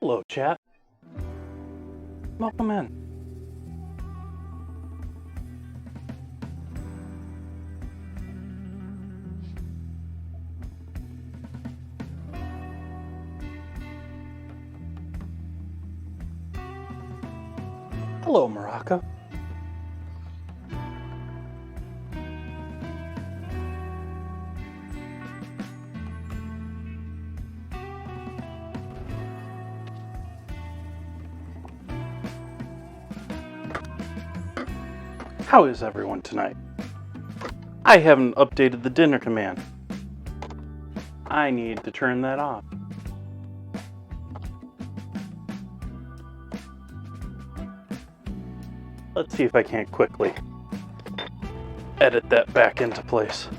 Hello, chat. Welcome in. Hello, Morocco. How is everyone tonight? I haven't updated the dinner command. I need to turn that off. Let's see if I can't quickly edit that back into place.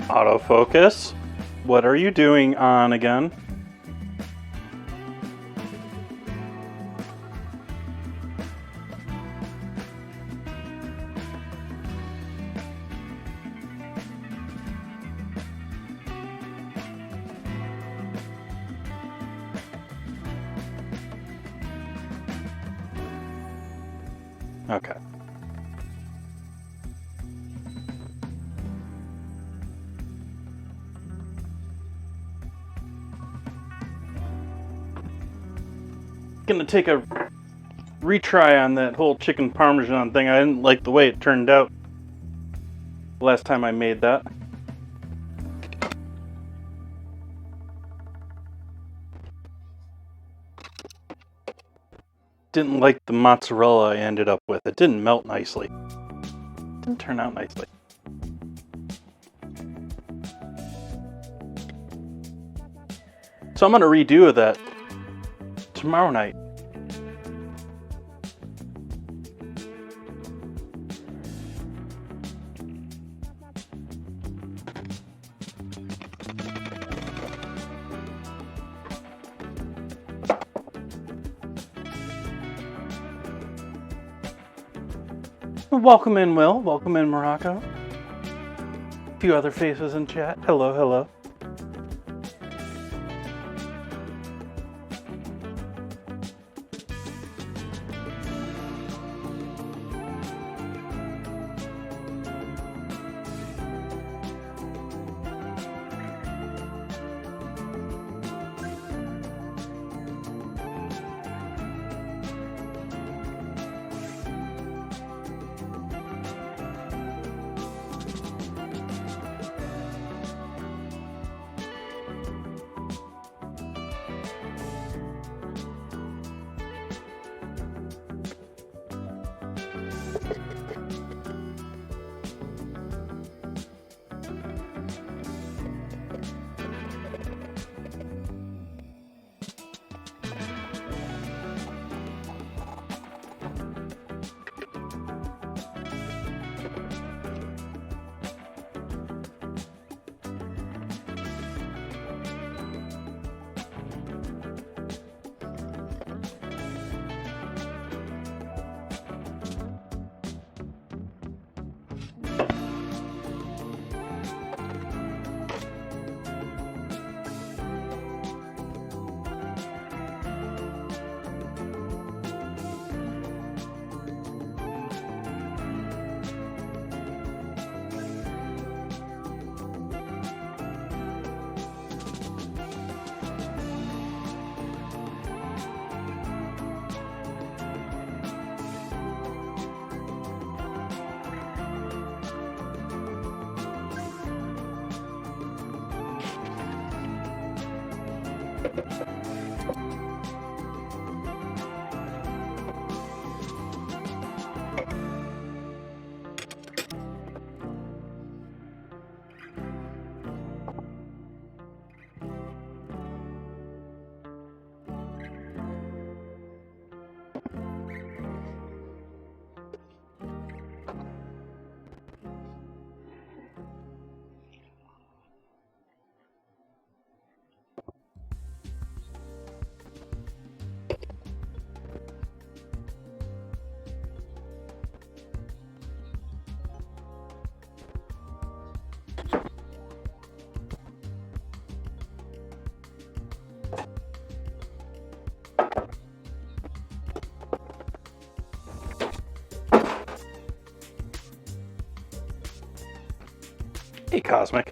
Autofocus. What are you doing on again? Okay. Gonna take a retry on that whole chicken parmesan thing. I didn't like the way it turned out last time I made that. Didn't like the mozzarella I ended up with. It didn't melt nicely. Didn't turn out nicely. So I'm gonna redo that tomorrow night. Welcome in, Will. Welcome in, Morocco. A few other faces in chat. Hello, hello. Hey, Cosmic.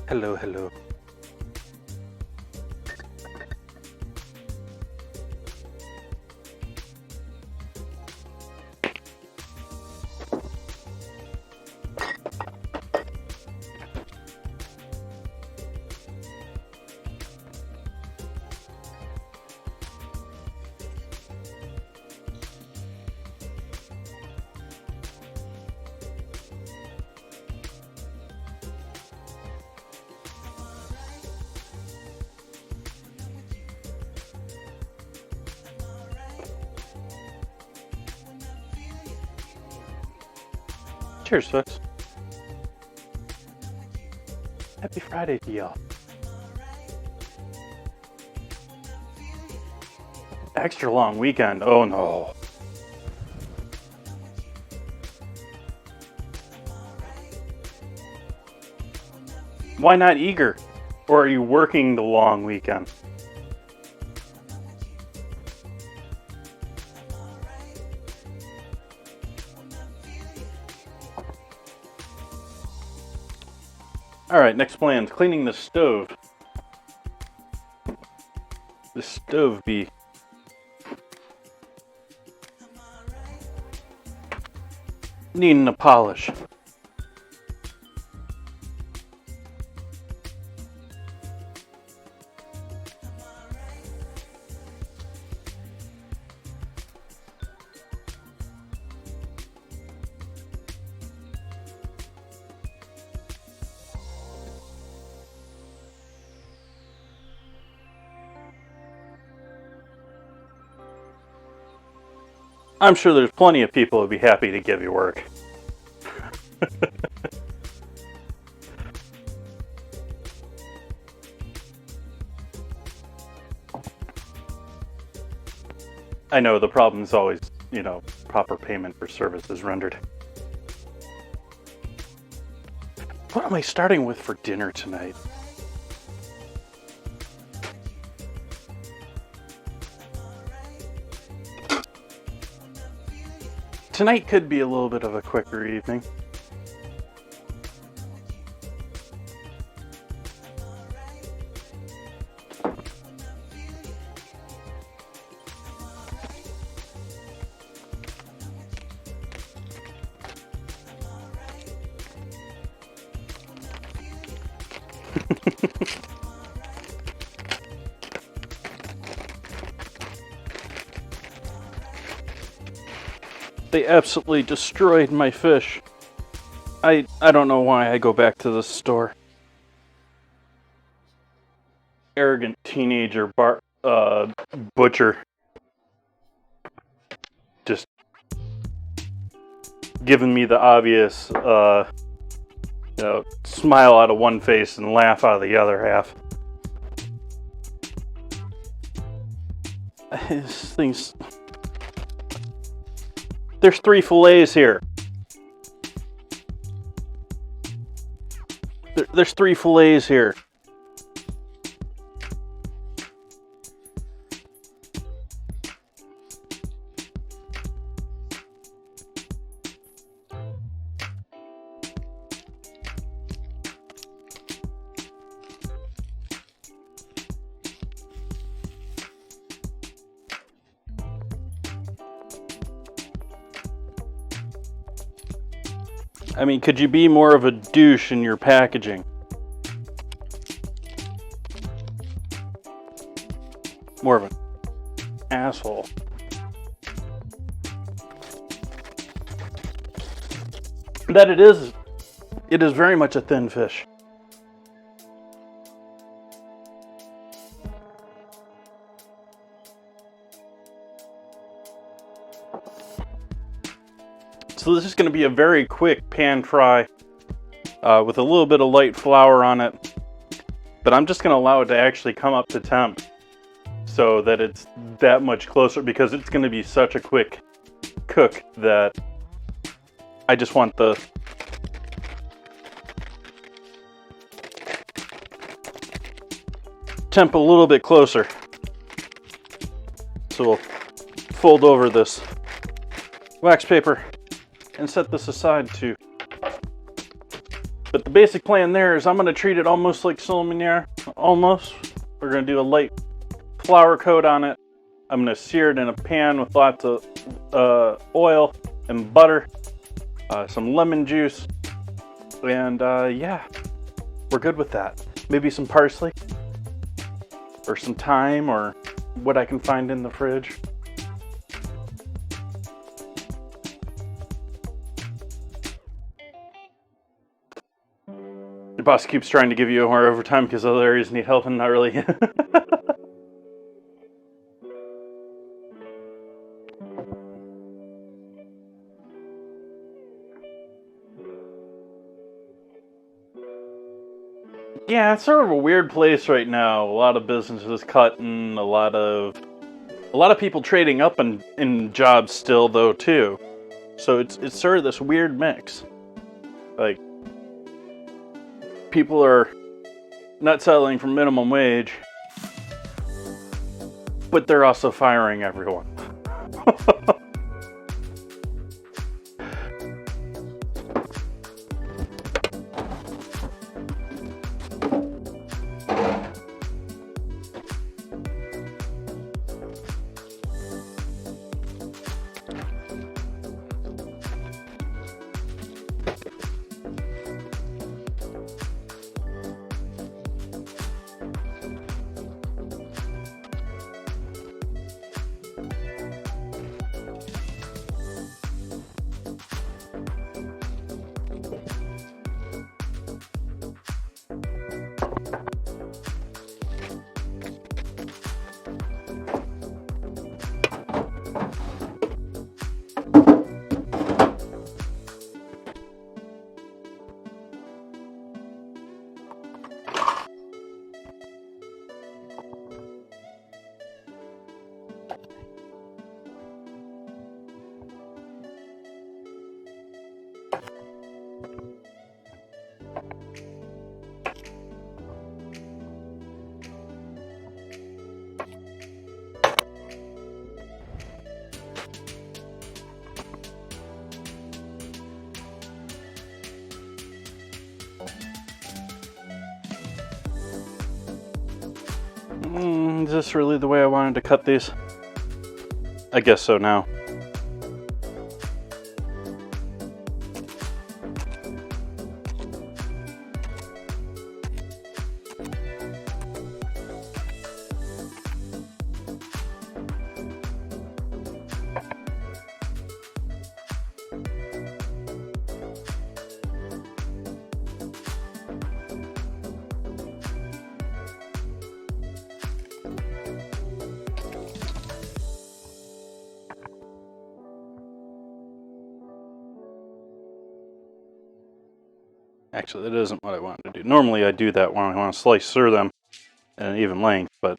Hello, hello. Cheers, folks. Happy Friday to y'all. Extra long weekend. Oh no. Why not eager? Or are you working the long weekend? Alright, next plan. Cleaning the stove. The stove be needing a polish. I'm sure there's plenty of people who'd be happy to give you work. I know the problem is always, proper payment for services rendered. What am I starting with for dinner tonight? Tonight could be a little bit of a quicker evening. They absolutely destroyed my fish. I don't know why I go back to this store. Arrogant teenager butcher. Just giving me the obvious, smile out of one face and laugh out of the other half. These things... There's 3 fillets here. There's 3 fillets here. I mean, could you be more of a douche in your packaging? More of an asshole. That it is very much a thin fish. So this is going to be a very quick pan fry with a little bit of light flour on it. But I'm just going to allow it to actually come up to temp so that it's that much closer, because it's going to be such a quick cook that I just want the temp a little bit closer. So we'll fold over this wax paper and set this aside too. But the basic plan there is I'm going to treat it almost like saumonier. Almost. We're going to do a light flour coat on it. I'm going to sear it in a pan with lots of oil and butter, some lemon juice, and yeah, we're good with that. Maybe some parsley or some thyme or what I can find in the fridge. Your boss keeps trying to give you more overtime because other areas need help and not really. Yeah, it's sort of a weird place right now. A lot of businesses cutting, a lot of people trading up in jobs still though too. So it's sort of this weird mix. Like, people are not settling for minimum wage, but they're also firing everyone. Is this really the way I wanted to cut these? I guess so now. Actually, that isn't what I wanted to do. Normally I do that when I want to slice through them at an even length, but...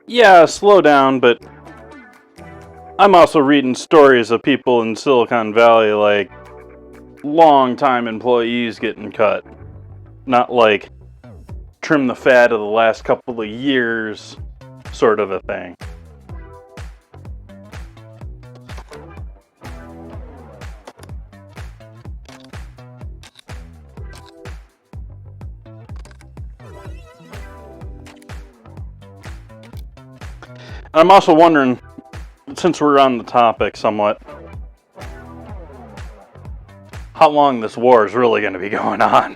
Yeah, slow down, but I'm also reading stories of people in Silicon Valley, like, long-time employees getting cut. Not like trim the fat of the last couple of years sort of a thing. I'm also wondering, since we're on the topic somewhat, how long this war is really going to be going on.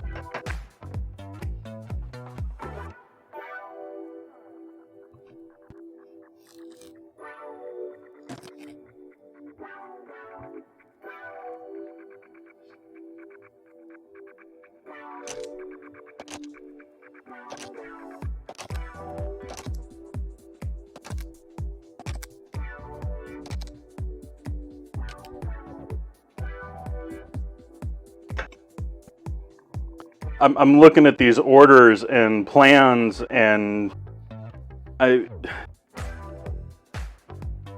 I'm looking at these orders and plans, and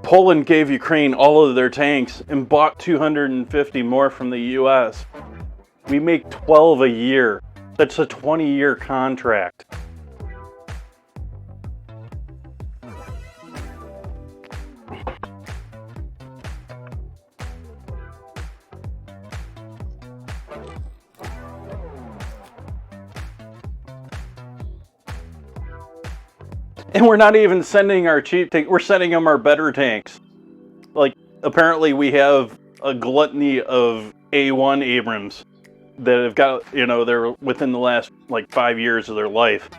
Poland gave Ukraine all of their tanks and bought 250 more from the US. We make 12 a year. That's a 20-year contract. And we're not even sending our cheap tanks, we're sending them our better tanks. Like, apparently we have a gluttony of A1 Abrams that have got, they're within the last, 5 years of their life.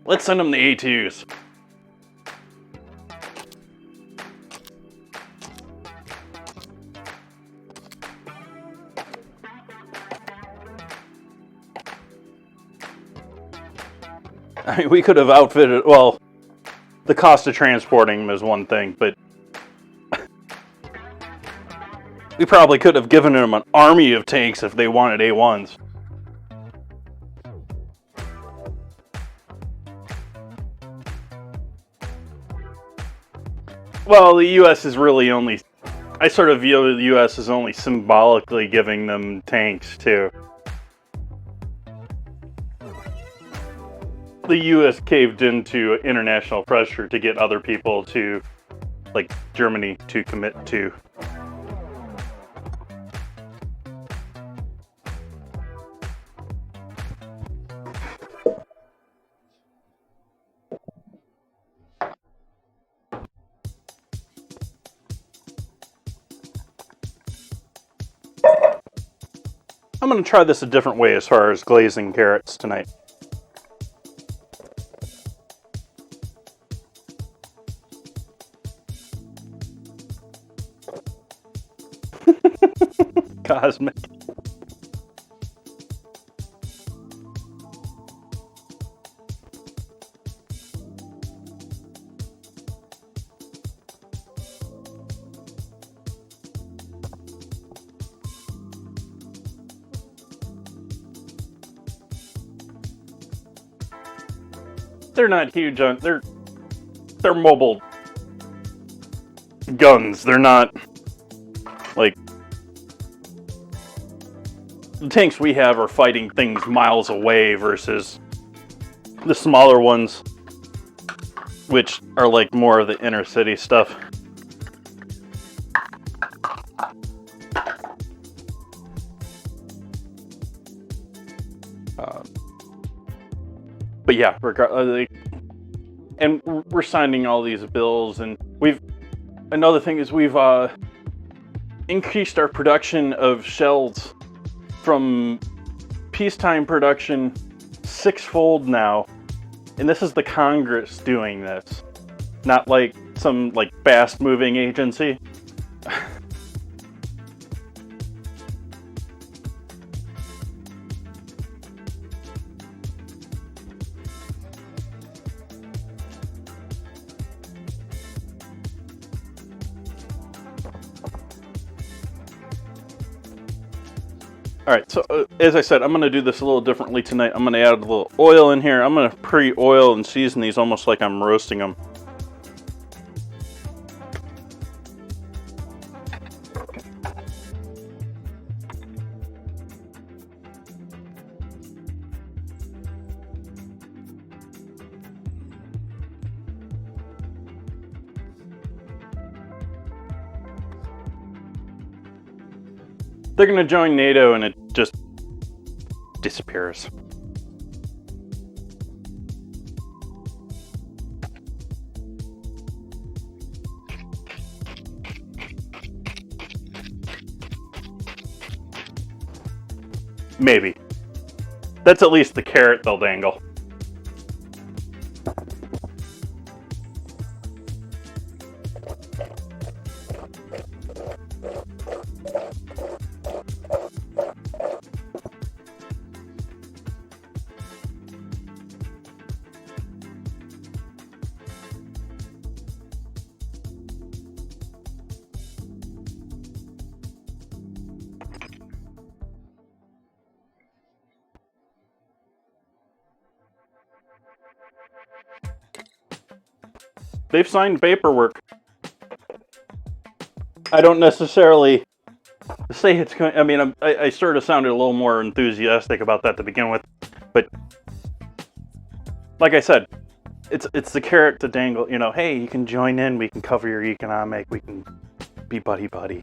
Let's send them the A2s. I mean, we could have outfitted, well, the cost of transporting them is one thing, but we probably could have given them an army of tanks if they wanted A1s. Well, the U.S. is really only, I sort of view the U.S. as only symbolically giving them tanks, too. The U.S. caved into international pressure to get other people to, like Germany, to commit to. I'm going to try this a different way as far as glazing carrots tonight. Cosmic. They're not huge on, they're mobile guns. They're not like the tanks we have are fighting things miles away versus the smaller ones, which are like more of the inner city stuff. But yeah, regardless, and we're signing all these bills, and another thing is we've increased our production of shells from peacetime production 6-fold now, And this is the Congress doing this, not like some like fast-moving agency. Alright, so as I said, I'm going to do this a little differently tonight. I'm going to add a little oil in here. I'm going to pre-oil and season these almost like I'm roasting them. They're going to join NATO and it just disappears. Maybe. That's at least the carrot they'll dangle. They've signed paperwork. I don't necessarily say it's going. I mean, I sort of sounded a little more enthusiastic about that to begin with, but like I said, it's the carrot to dangle. You know, hey, you can join in. We can cover your economic. We can be buddy buddy.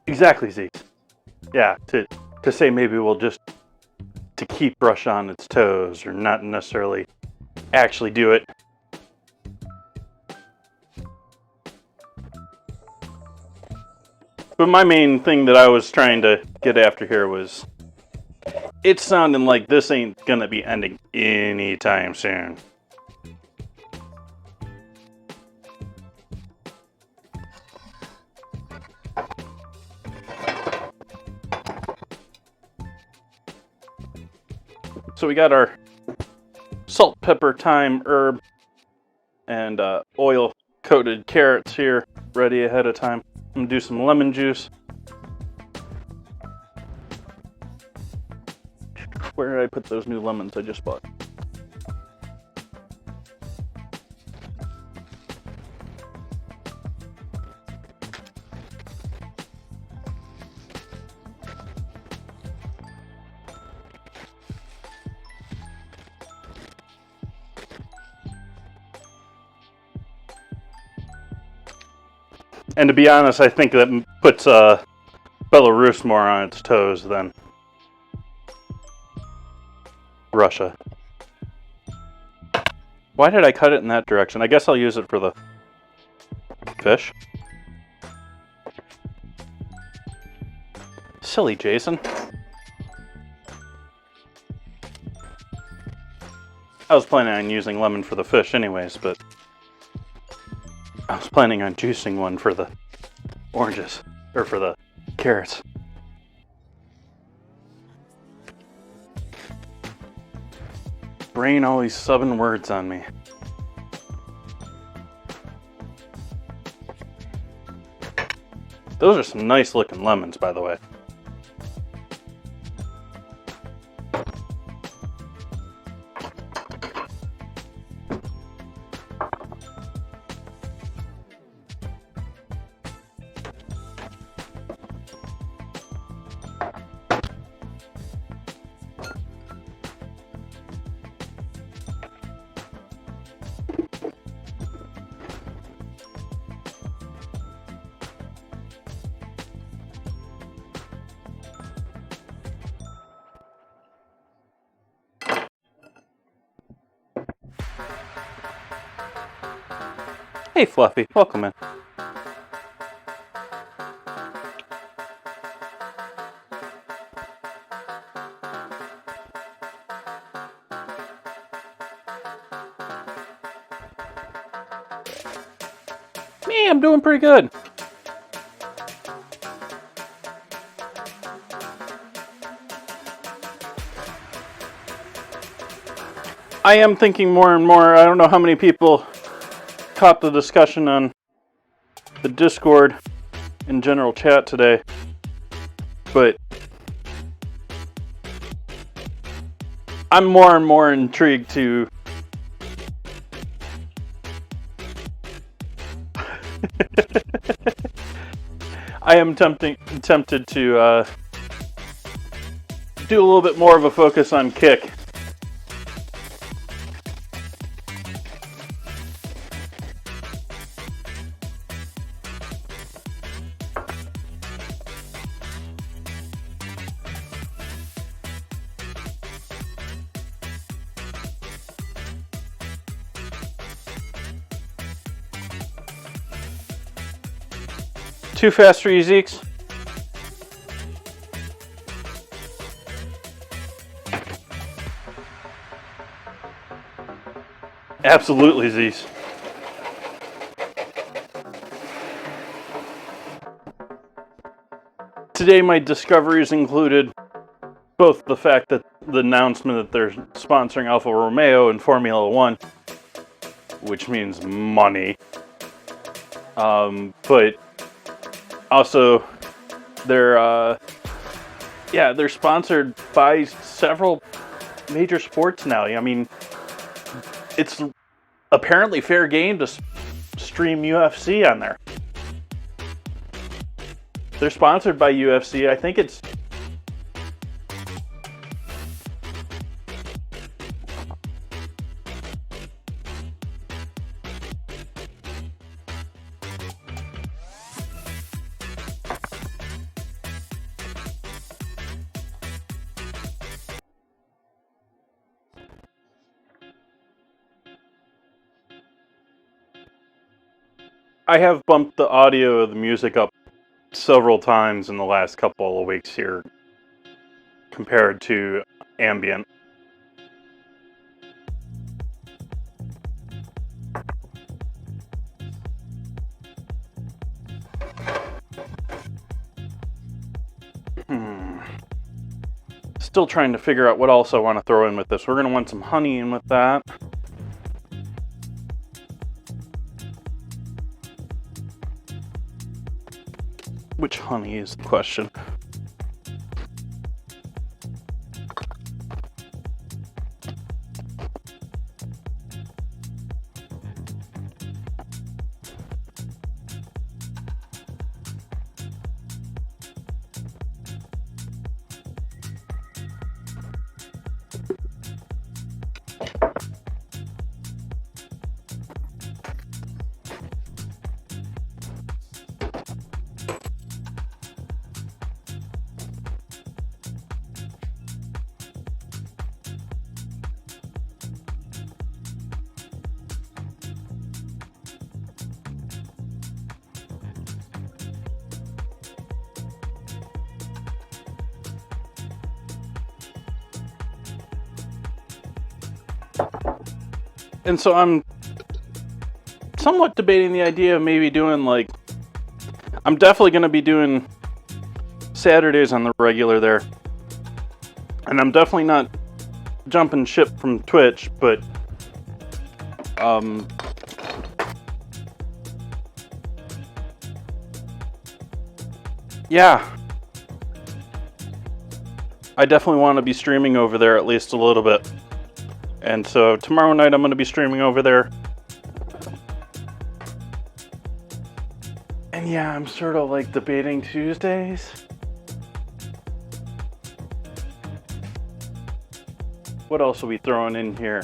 Exactly, Z. Yeah, to say maybe we'll just to keep Russia on its toes, or not necessarily actually do it. But my main thing that I was trying to get after here was, it's sounding like this ain't gonna be ending anytime soon. So we got our salt, pepper, thyme, herb, and oil-coated carrots here ready ahead of time. I'm gonna do some lemon juice. Where did I put those new lemons I just bought? And to be honest, I think that puts Belarus more on its toes than Russia. Why did I cut it in that direction? I guess I'll use it for the fish. Silly Jason. I was planning on using lemon for the fish anyways, but I was planning on juicing one for the oranges, or for the carrots. Brain always subbing words on me. Those are some nice looking lemons, by the way. Hey, Fluffy, welcome in. Me, I'm doing pretty good. I am thinking more and more. I don't know how many people caught the discussion on the Discord and general chat today, but I'm more and more intrigued to I am tempted to do a little bit more of a focus on kick. Too fast for you, Zeeks? Absolutely, Zeeks. Today my discoveries included both the fact that the announcement that they're sponsoring Alfa Romeo in Formula One, which means money, but also they're sponsored by several major sports now. I mean, it's apparently fair game to stream UFC on there. They're sponsored by UFC. I think it's I have bumped the audio of the music up several times in the last couple of weeks here compared to ambient. Still trying to figure out what else I want to throw in with this. We're going to want some honey in with that. Which honey is the question? And so I'm somewhat debating the idea of maybe doing I'm definitely going to be doing Saturdays on the regular there. And I'm definitely not jumping ship from Twitch, but yeah. I definitely want to be streaming over there at least a little bit. And so tomorrow night I'm going to be streaming over there. And yeah, I'm sort of debating Tuesdays. What else are we throwing in here?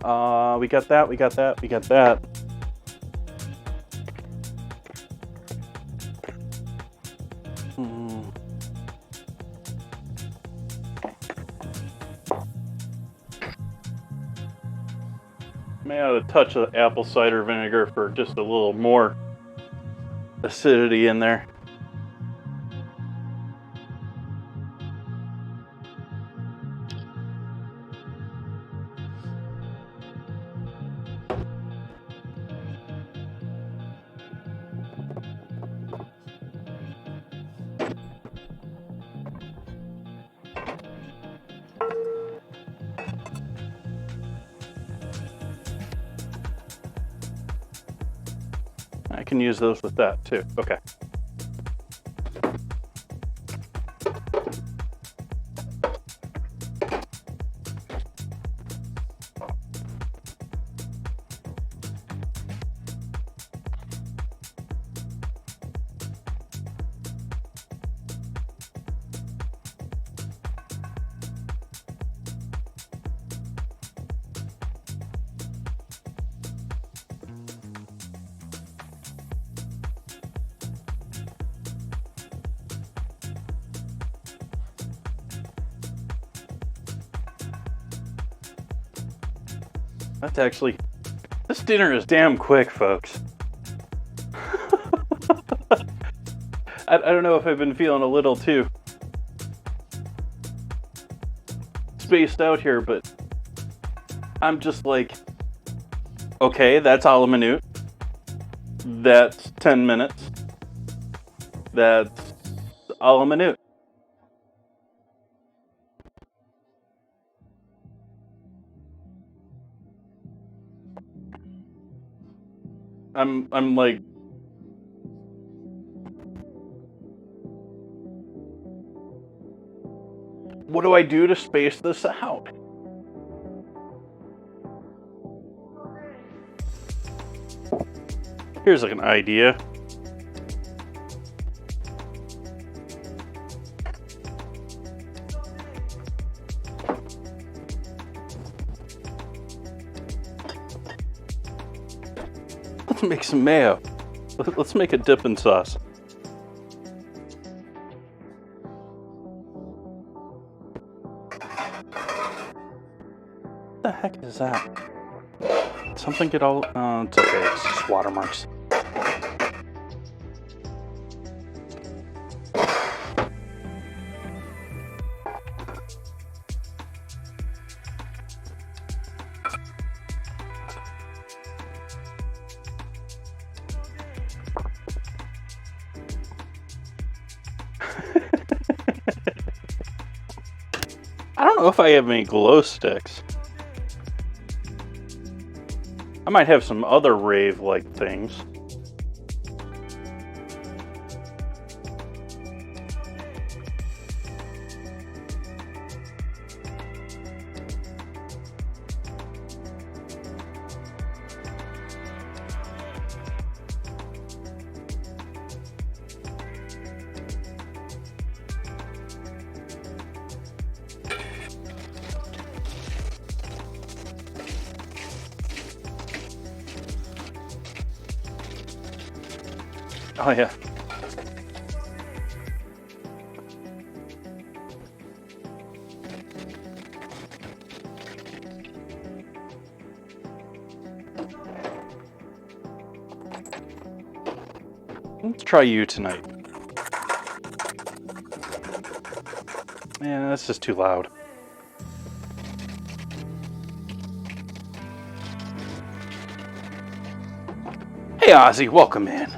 We got that, we got that, we got that. May add a touch of apple cider vinegar for just a little more acidity in there. I can use those with that too. Okay. That's actually, this dinner is damn quick, folks. I don't know if I've been feeling a little too spaced out here, but I'm just like, okay, that's a la minute. That's 10 minutes. That's a la minute. I'm like, what do I do to space this out? Here's like an idea. Let's make some mayo. Let's make a dipping sauce. What the heck is that? Did something get all... Oh, it's okay. It's just watermarks. I don't know if I have any glow sticks. I might have some other rave-like things. Oh yeah. Let's try you tonight. Yeah, that's just too loud. Hey Ozzy, welcome in.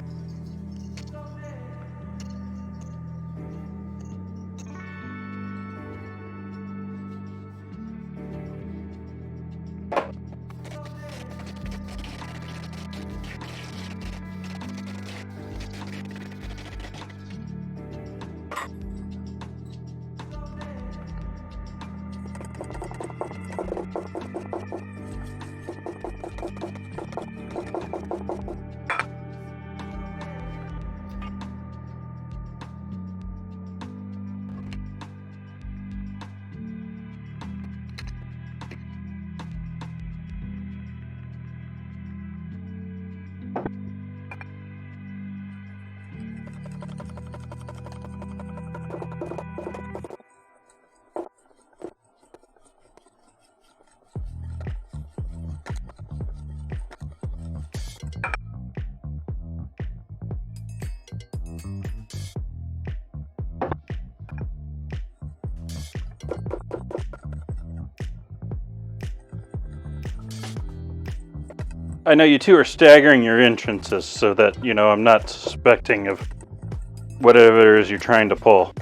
I know you two are staggering your entrances so that, you know, I'm not suspecting of whatever it is you're trying to pull.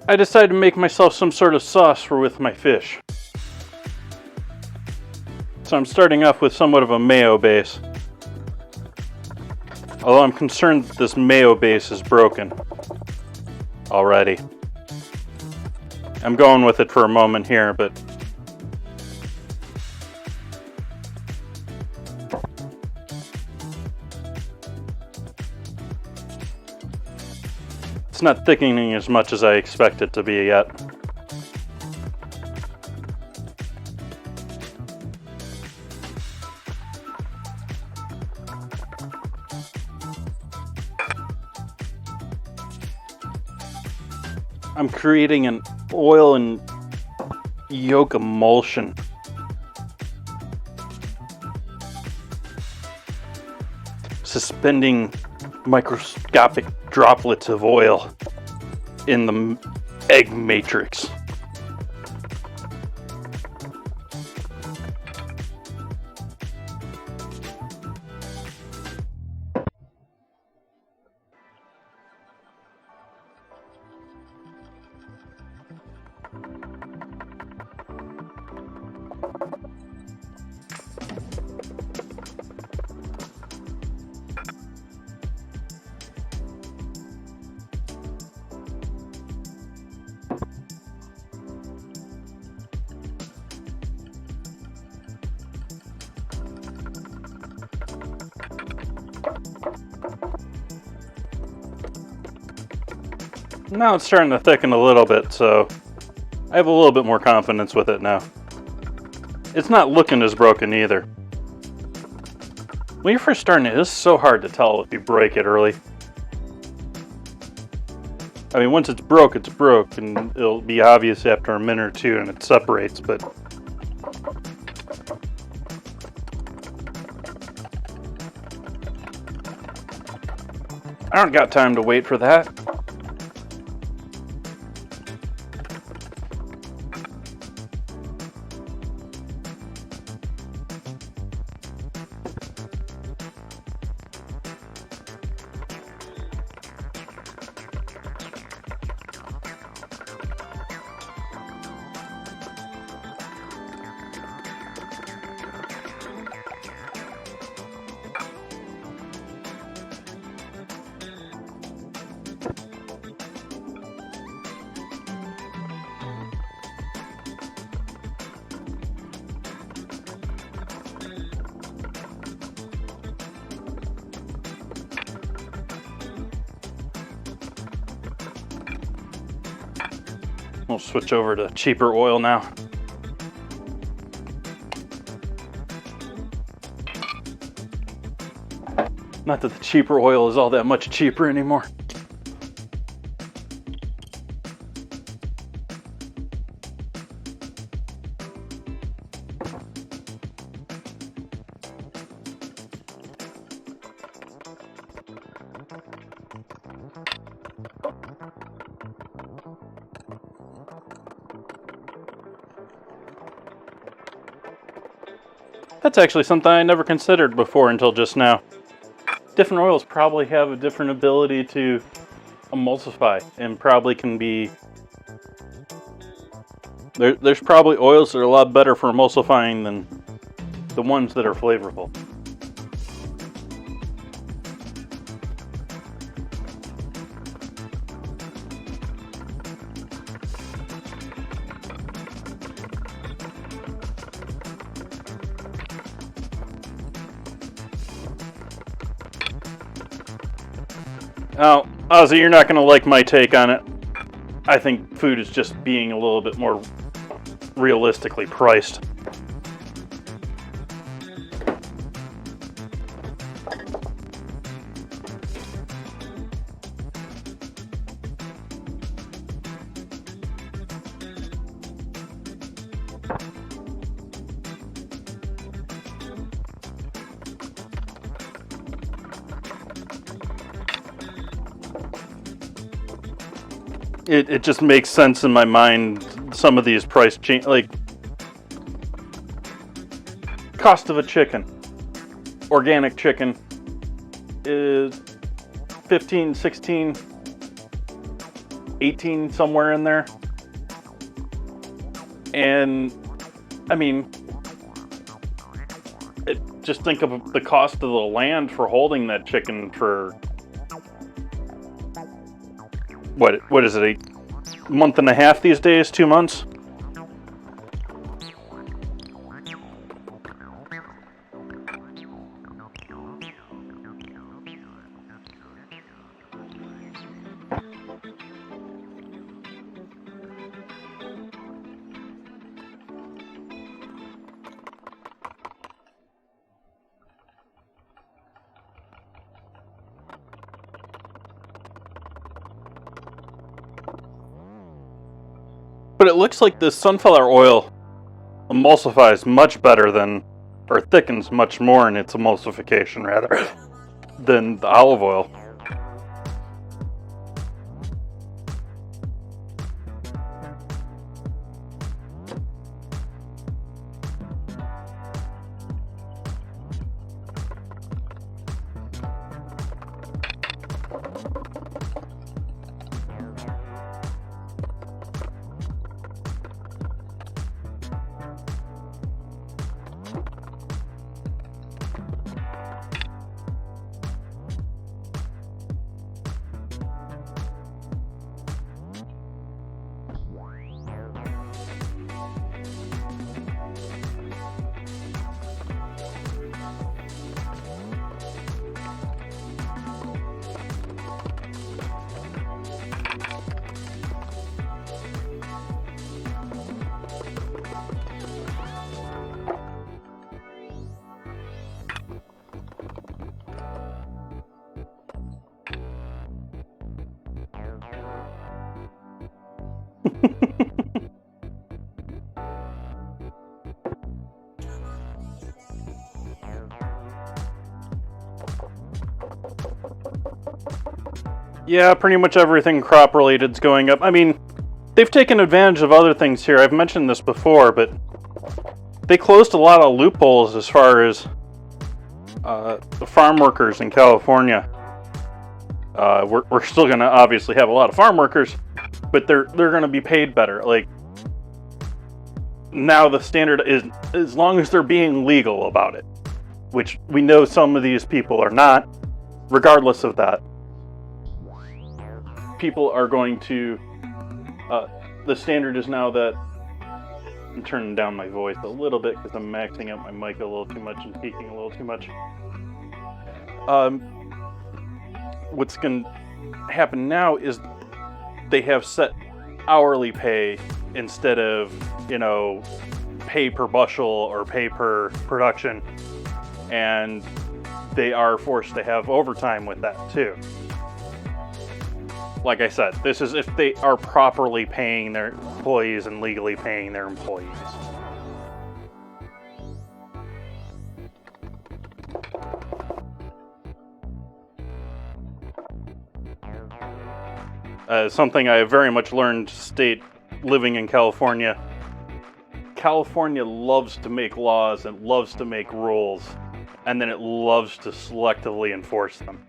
I decided to make myself some sort of sauce for with my fish. So I'm starting off with somewhat of a mayo base. Although I'm concerned that this mayo base is broken already. I'm going with it for a moment here, but it's not thickening as much as I expect it to be yet. I'm creating an oil and yolk emulsion. Suspending microscopic droplets of oil in the egg matrix. Now it's starting to thicken a little bit, so I have a little bit more confidence with it now. It's not looking as broken either. When you're first starting it, it's so hard to tell if you break it early. I mean, once it's broke, and it'll be obvious after a minute or two and it separates, but I don't got time to wait for that. We'll switch over to cheaper oil now. Not that the cheaper oil is all that much cheaper anymore. That's actually something I never considered before until just now. Different oils probably have a different ability to emulsify and probably can be... There's probably oils that are a lot better for emulsifying than the ones that are flavorful. Oh, Ozzy, you're not going to like my take on it. I think food is just being a little bit more realistically priced. It just makes sense in my mind, some of these price change, like cost of a chicken, organic chicken is 15, 16, 18, somewhere in there. And I mean, just think of the cost of the land for holding that chicken for what is it, a month and a half these days, 2 months? But it looks like this sunflower oil emulsifies much better than, or thickens much more in its emulsification rather, than the olive oil. Yeah, pretty much everything crop related is going up. I mean, they've taken advantage of other things here. I've mentioned this before, but they closed a lot of loopholes as far as the farm workers in California. We're still going to obviously have a lot of farm workers, but they're going to be paid better. Like, now the standard is, as long as they're being legal about it, which we know some of these people are not, regardless of that, people are going to, the standard is now that, I'm turning down my voice a little bit because I'm maxing out my mic a little too much and peaking a little too much. What's going to happen now is they have set hourly pay instead of, pay per bushel or pay per production. And they are forced to have overtime with that too. Like I said, this is if they are properly paying their employees and legally paying their employees. Something I very much learned living in California. California loves to make laws and loves to make rules, and then it loves to selectively enforce them.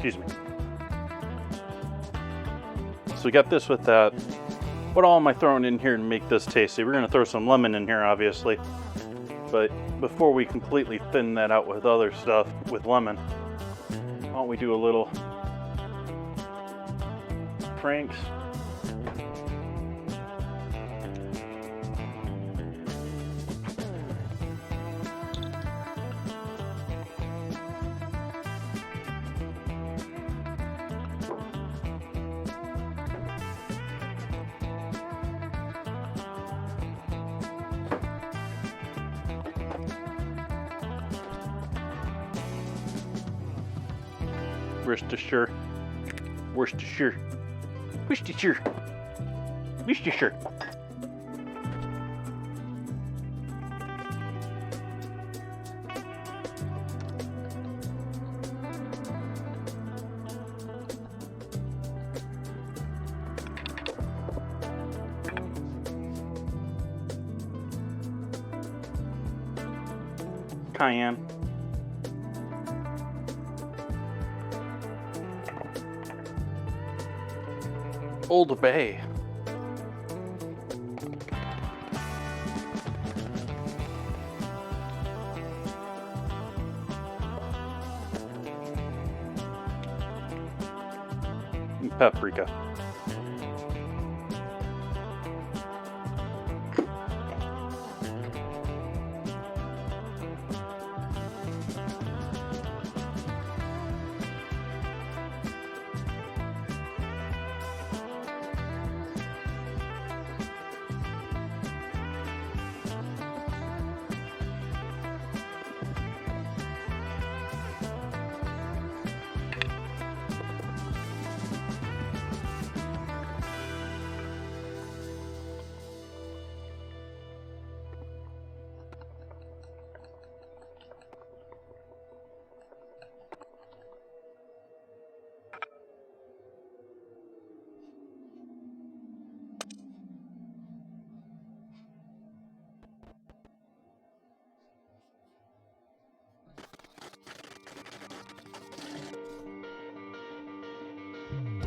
Excuse me. So we got this with that. What all am I throwing in here to make this tasty? We're going to throw some lemon in here, obviously. But before we completely thin that out with other stuff, with lemon, why don't we do a little Frank's. Worcestershire. Cayenne. Old Bay. And paprika.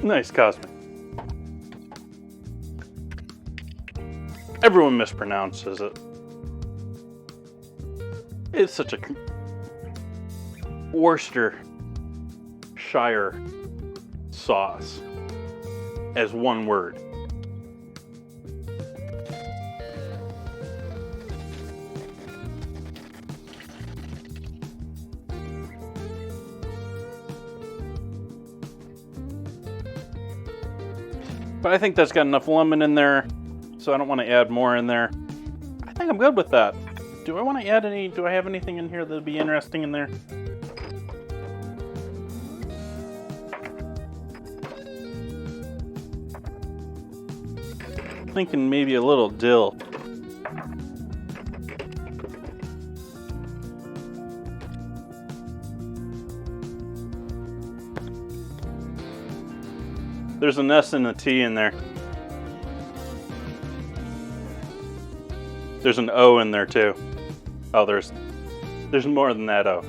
Nice, Cosmic. Everyone mispronounces it. It's such a Worcestershire sauce as one word. But I think that's got enough lemon in there, so I don't want to add more in there. I think I'm good with that. Do I want to add any, do I have anything in here that'll be interesting in there? Thinking maybe a little dill. There's an S and a T in there. There's an O in there too. Oh, there's more than that O.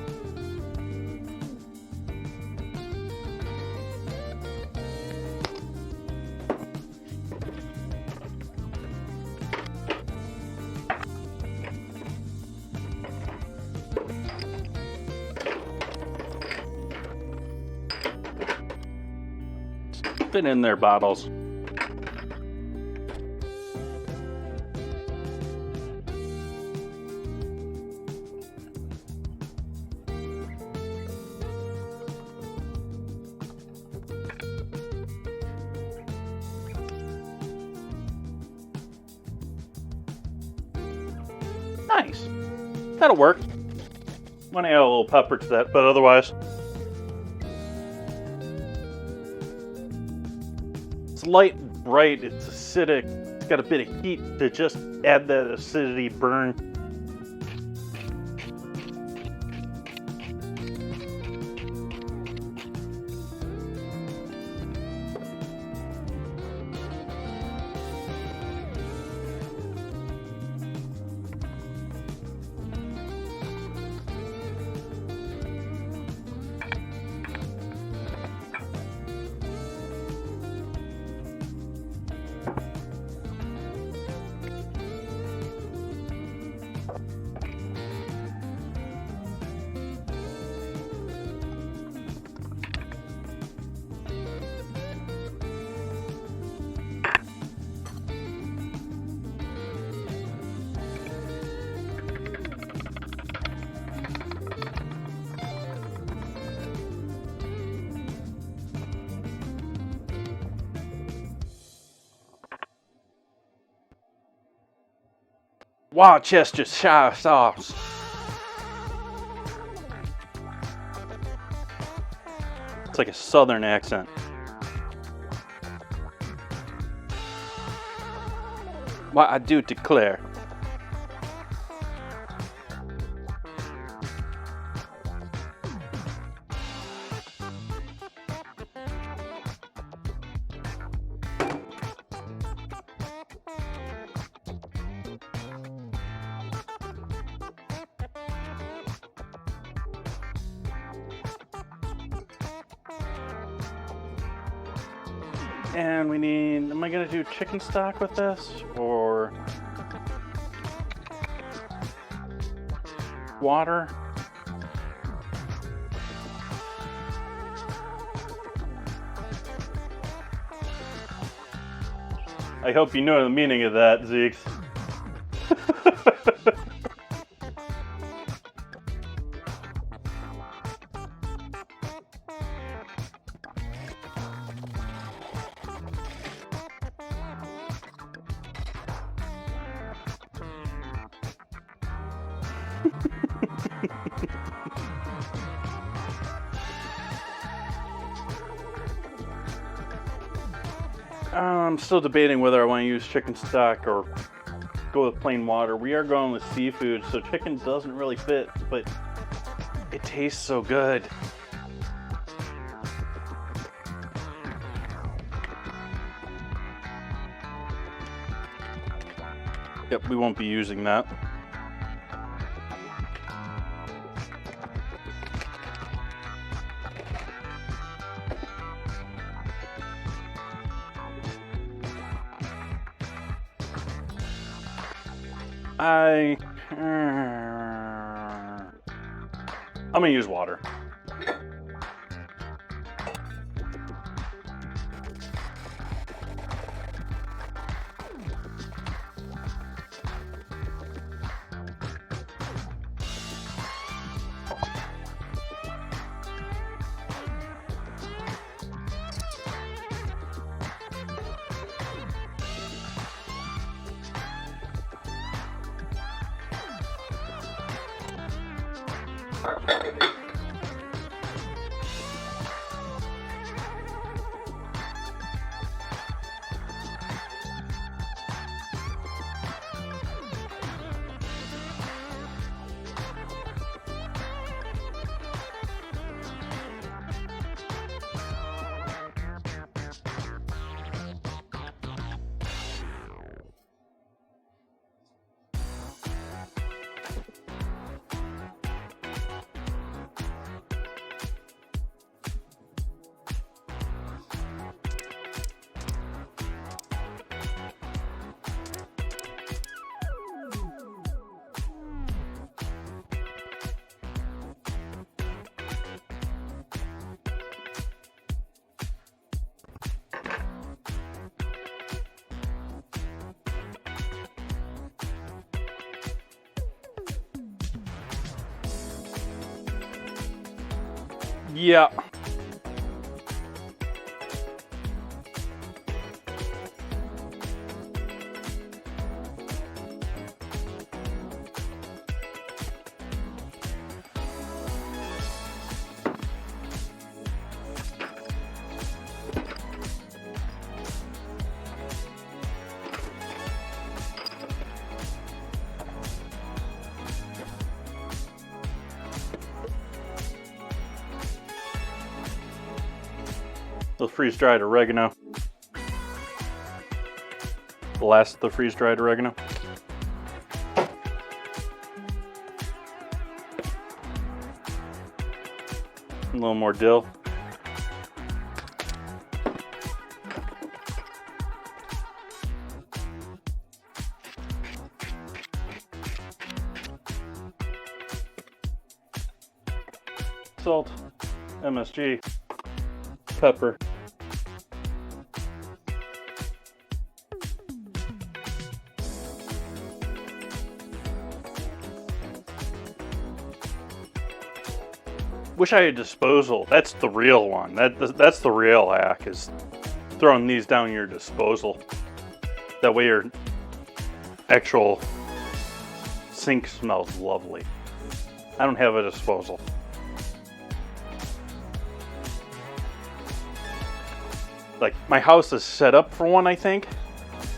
fit in their bottles. Nice. That'll work. Want to add a little pepper to that, but otherwise, it's light and bright. It's acidic. It's got a bit of heat to just add that acidity burn. Worcestershire sauce. It's like a southern accent. Why, I do declare. And we need, am I gonna do chicken stock with this or water? I hope you know the meaning of that, Zeeks. I'm still debating whether I want to use chicken stock or go with plain water. We are going with seafood, so chicken doesn't really fit, but it tastes so good. Yep, we won't be using that. I'm gonna use water. Yeah. The freeze-dried oregano. The last of the freeze-dried oregano. A little more dill. Salt, MSG, pepper. Wish I had disposal. That's the real one. That's the real hack, is throwing these down your disposal. That way your actual sink smells lovely. I don't have a disposal. Like, my house is set up for one, I think.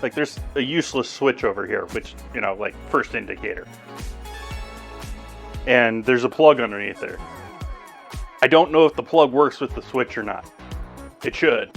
Like, there's a useless switch over here, which, you know, like, first indicator. And there's a plug underneath there. I don't know if the plug works with the switch or not. It should.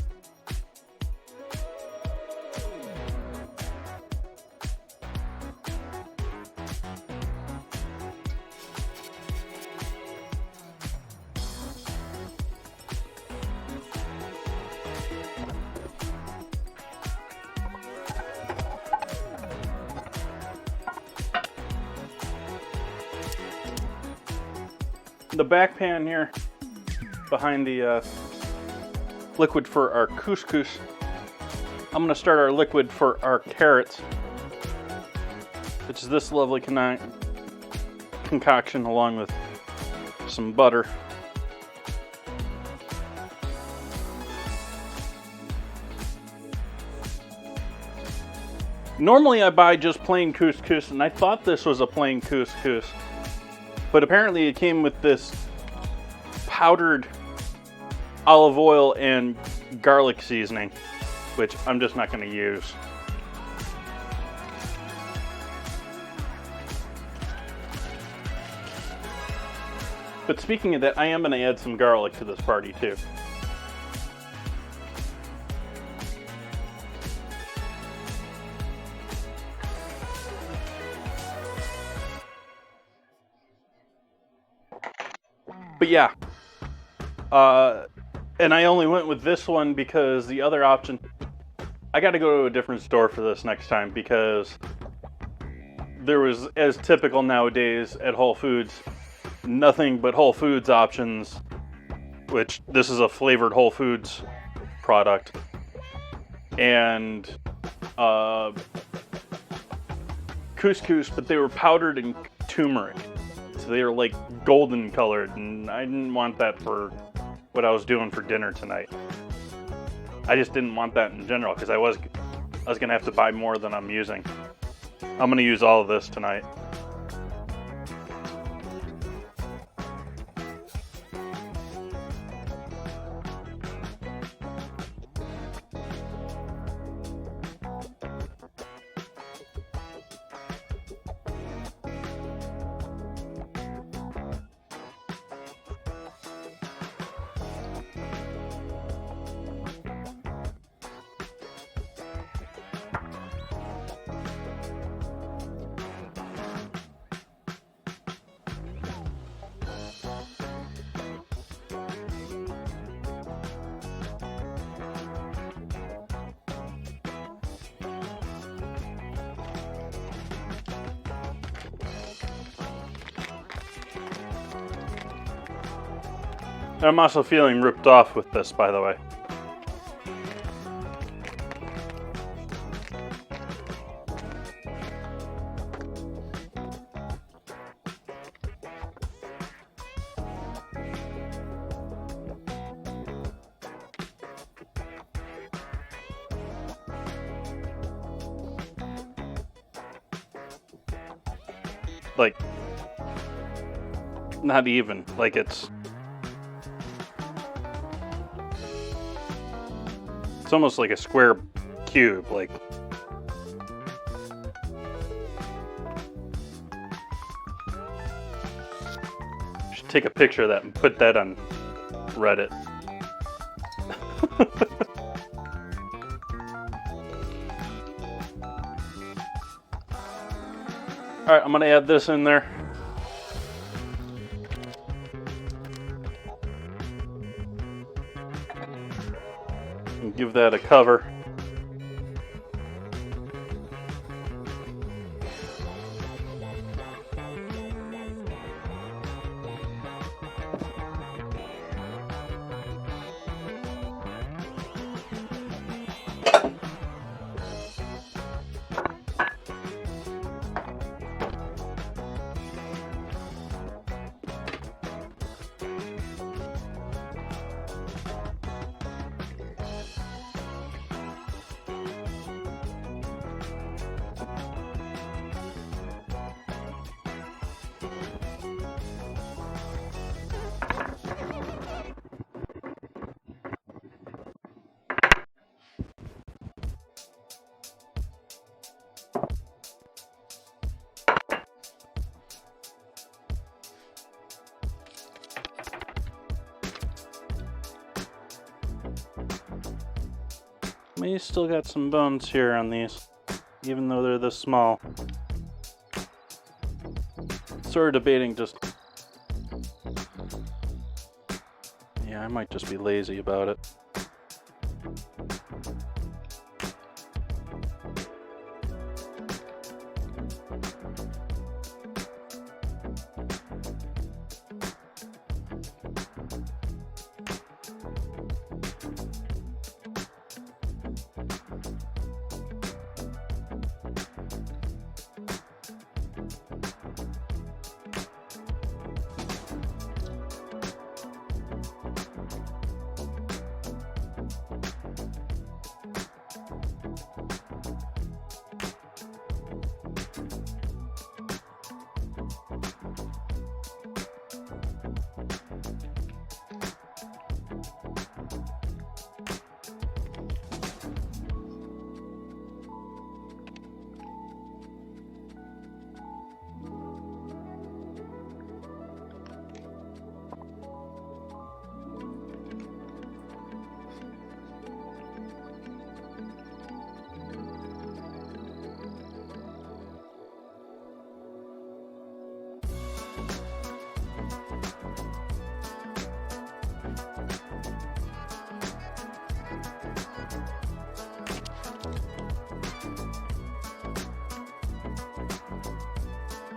The back pan here, behind the liquid for our couscous, I'm going to start our liquid for our carrots, which is this lovely concoction along with some butter. Normally I buy just plain couscous, and I thought this was a plain couscous. But apparently it came with this powdered olive oil and garlic seasoning, which I'm just not going to use. But speaking of that, I am going to add some garlic to this party too. But yeah, and I only went with this one because the other option, I got to go to a different store for this next time, because there was, as typical nowadays at Whole Foods, nothing but Whole Foods options, which this is a flavored Whole Foods product, and couscous, but they were powdered in turmeric. So they were like golden colored, and I didn't want that for what I was doing for dinner tonight. I just didn't want that in general, because I was gonna have to buy more than I'm using. I'm gonna use all of this tonight. I'm also feeling ripped off with this, by the way. like, not even, like it's almost like a square cube, like. Should take a picture of that and put that on Reddit. Alright, I'm gonna add this in there. And give that a cover. You still got some bones here on these, even though they're this small. Sort of debating just... Yeah, I might just be lazy about it.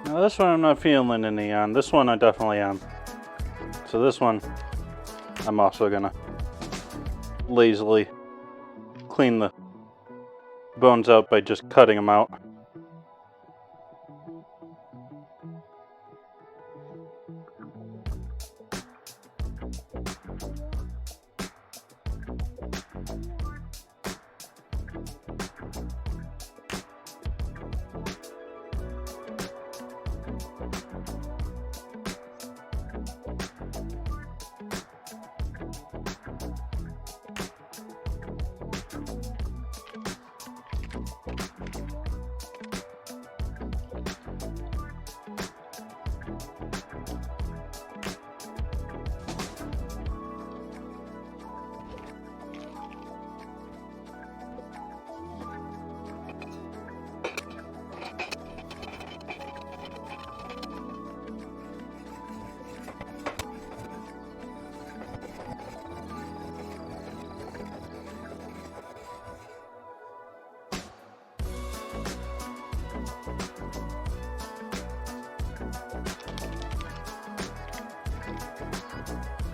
Now this one I'm not feeling any on. This one I definitely am. So this one I'm also gonna lazily clean the bones out by just cutting them out.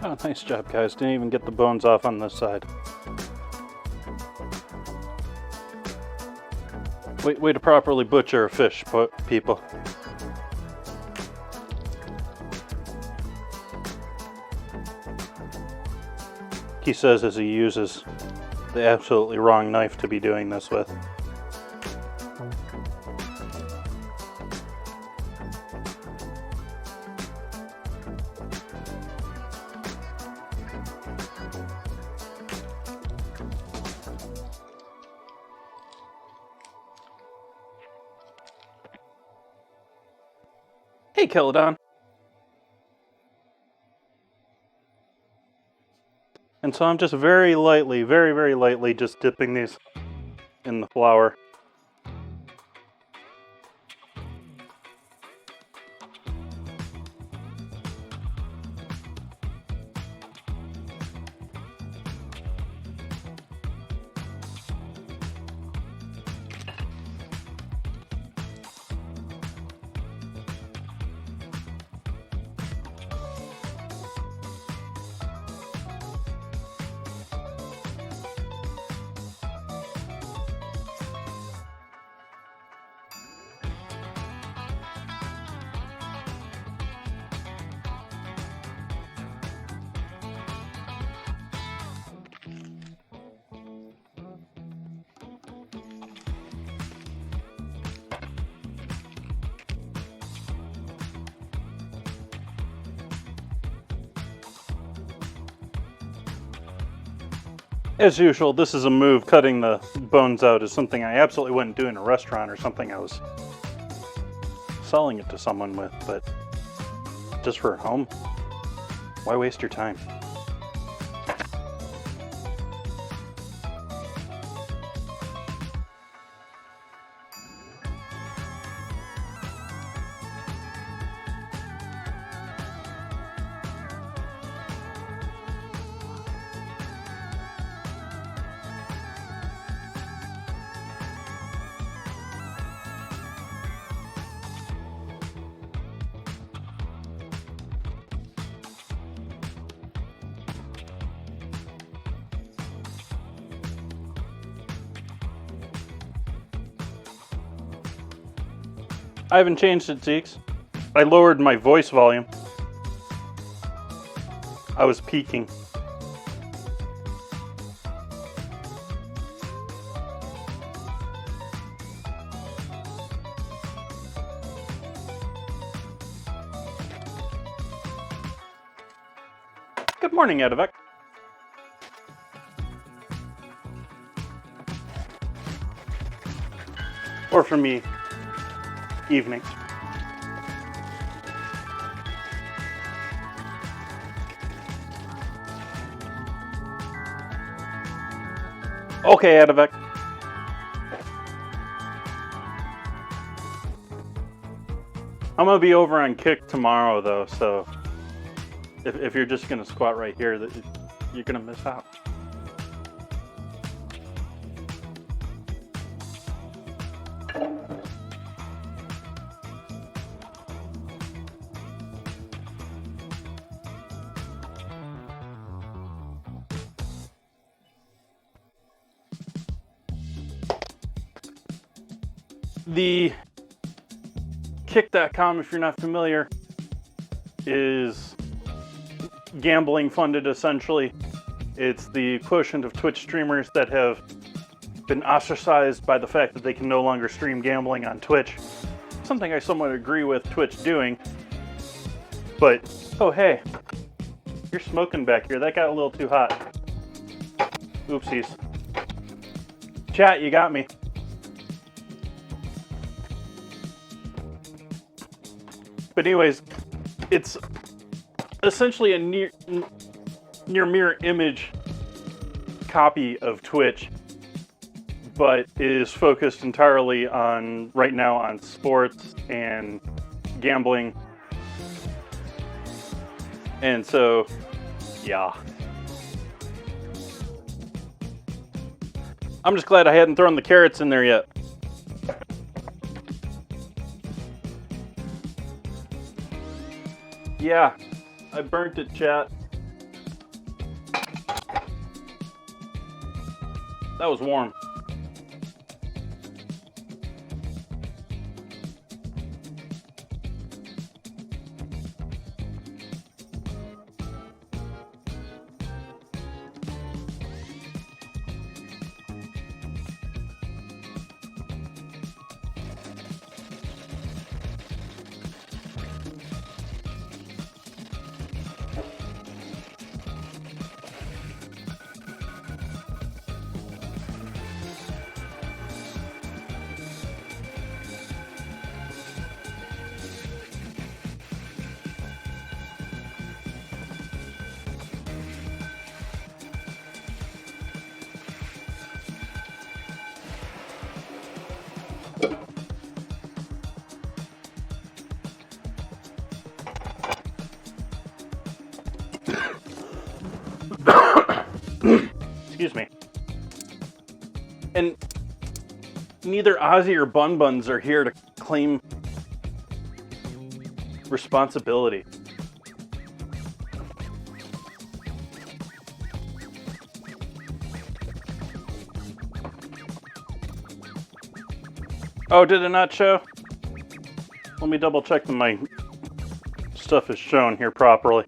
Oh, nice job, guys. Didn't even get the bones off on this side. Way to properly butcher a fish, people. He says as he uses the absolutely wrong knife to be doing this with. Hey, Celadon. And so I'm just very lightly, very, very lightly just dipping these in the flour. As usual, this is a move. Cutting the bones out is something I absolutely wouldn't do in a restaurant or something I was selling it to someone with, but just for at home, why waste your time? I haven't changed it, Zeeks. I lowered my voice volume. I was peaking. Good morning, Edivek. Or for me, evening. Okay, Edivek. I'm gonna be over on Kick tomorrow, though, so if you're just gonna squat right here, you're gonna miss out. The Kick.com, if you're not familiar, is gambling funded essentially. It's the equivalent of Twitch streamers that have been ostracized by the fact that they can no longer stream gambling on Twitch. Something I somewhat agree with Twitch doing. But, oh hey, you're smoking back here. That got a little too hot. Oopsies. Chat, you got me. But anyways, it's essentially a near mirror image copy of Twitch, but is focused entirely on, right now, on sports and gambling. And so, yeah. I'm just glad I hadn't thrown the carrots in there yet. Yeah, I burnt it, chat. That was warm. Excuse me. And neither Ozzy or Bun Buns are here to claim responsibility. Oh, did it not show? Let me double check that my stuff is shown here properly.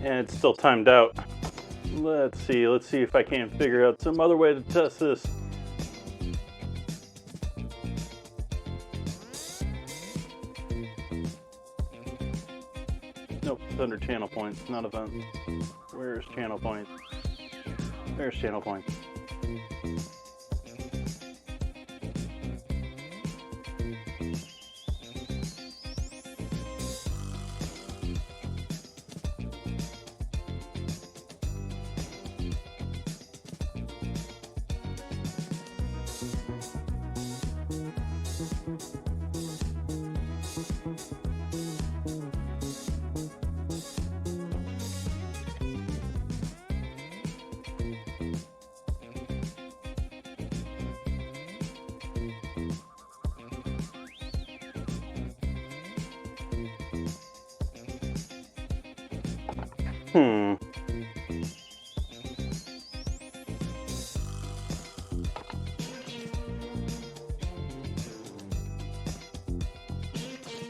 And it's still timed out. Let's see if I can figure out some other way to test this. Nope, it's under channel points, not events. Where's channel points? There's channel points.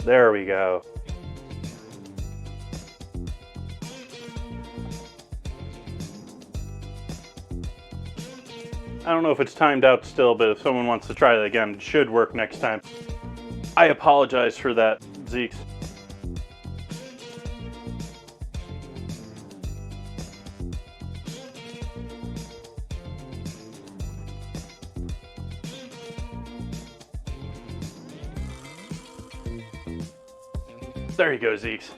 There we go. I don't know if it's timed out still, but if someone wants to try that again, it should work next time. I apologize for that, Zeeks. There you go, Zeeks.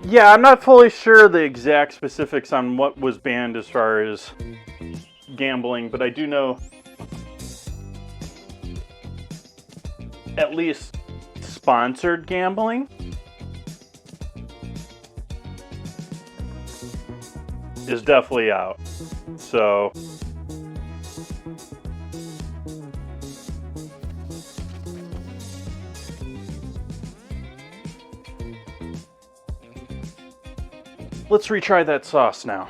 Yeah, I'm not fully sure the exact specifics on what was banned as far as gambling, but I do know at least sponsored gambling is definitely out. So let's retry that sauce now.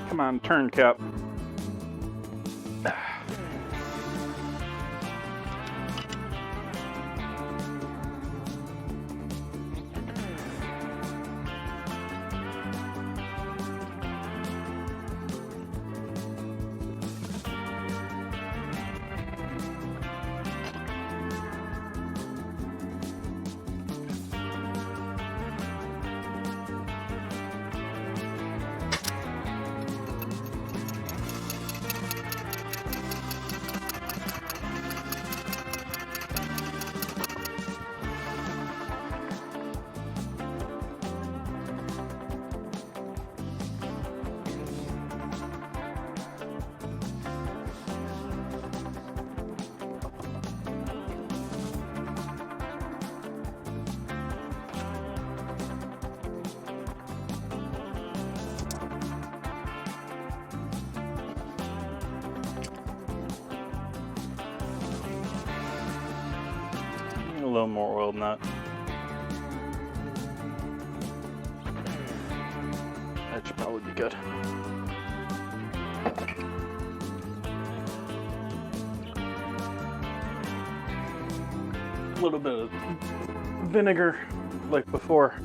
Come on, turn cap. little more oil than that. That should probably be good. A little bit of vinegar like before.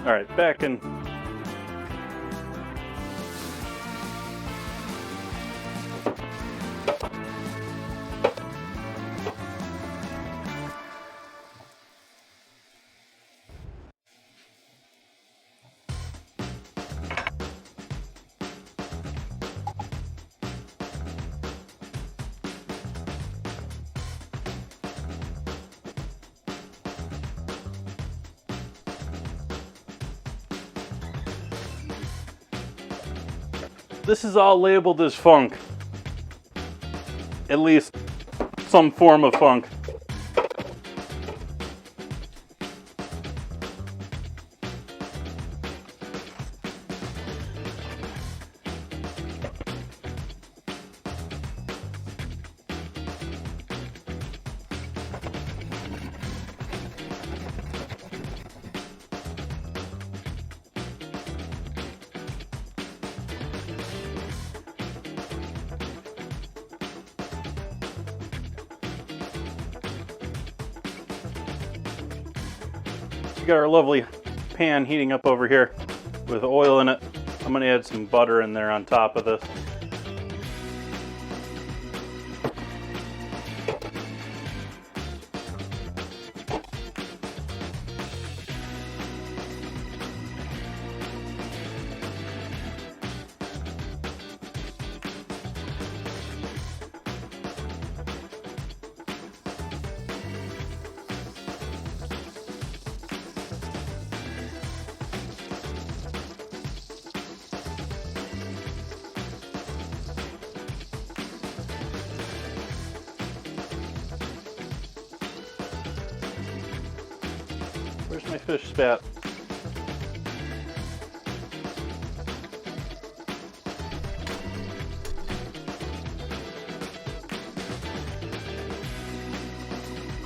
All right, back in. This is all labeled as funk. At least some form of funk. We got our lovely pan heating up over here with oil in it. I'm going to add some butter in there on top of this. Where's my fish spat?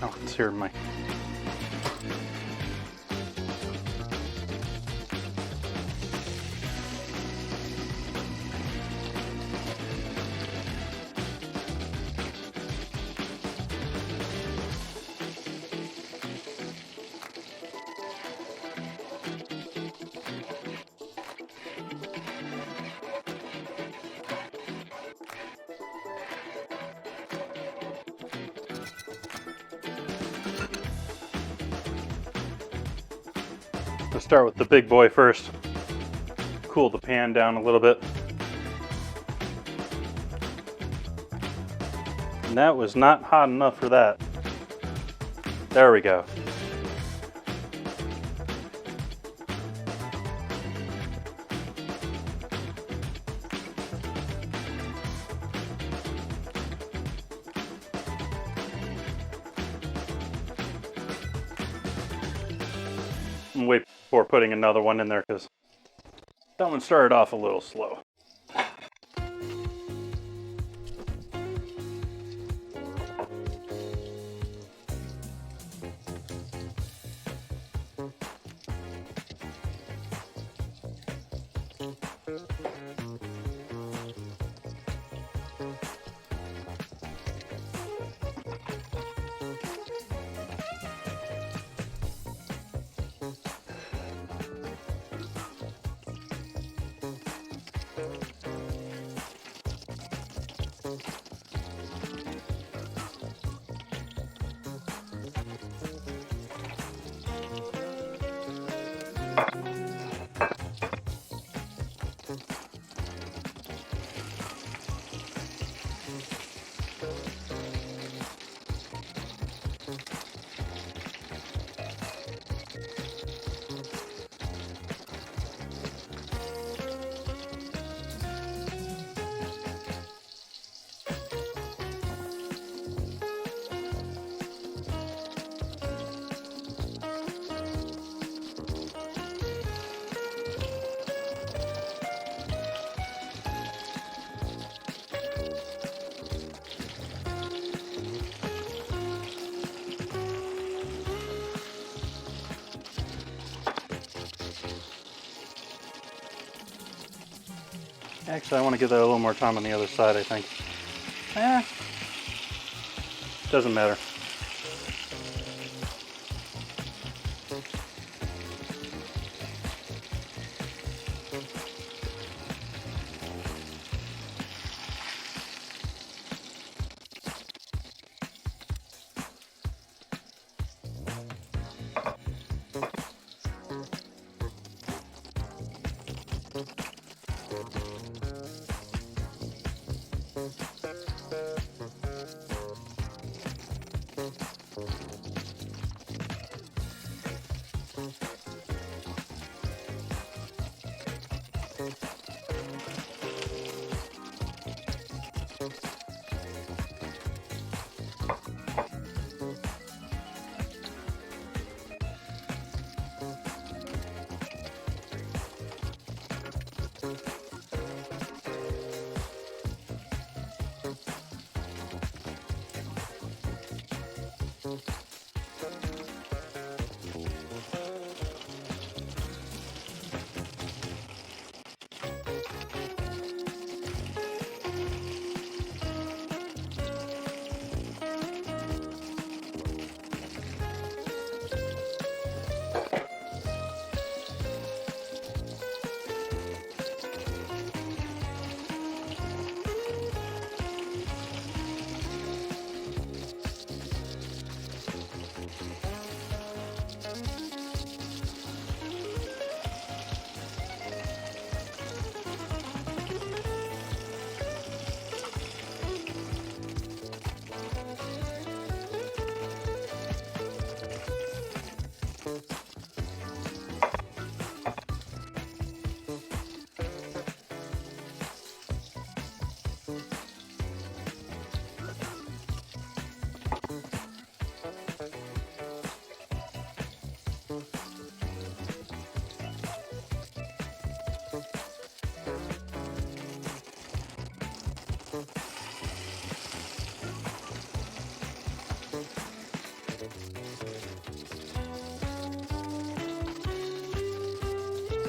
Oh, it's here in my... Let's start with the big boy first. Cool the pan down a little bit. And that was not hot enough for that. There we go. And wait before putting another one in there because that one started off a little slow. Actually, I want to give that a little more time on the other side, I think. Doesn't matter.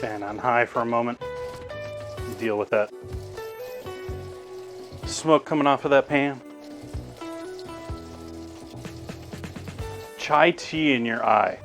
Fan on high for a moment. Deal with that smoke coming off of that pan. Chai tea in your eye.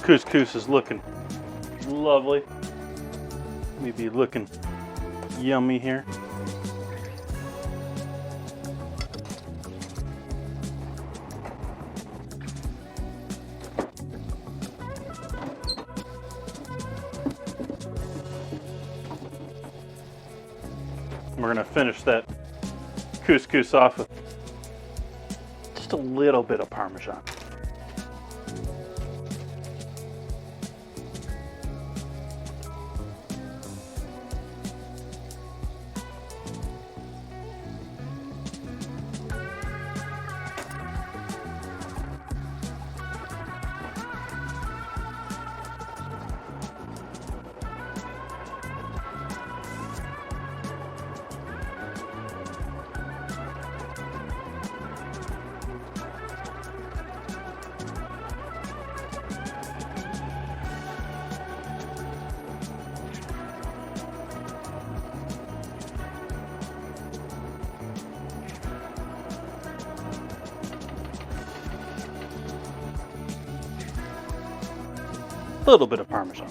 Couscous is looking lovely. Maybe looking yummy here. We're gonna finish that couscous off with just a little bit of Parmesan. A little bit of Parmesan.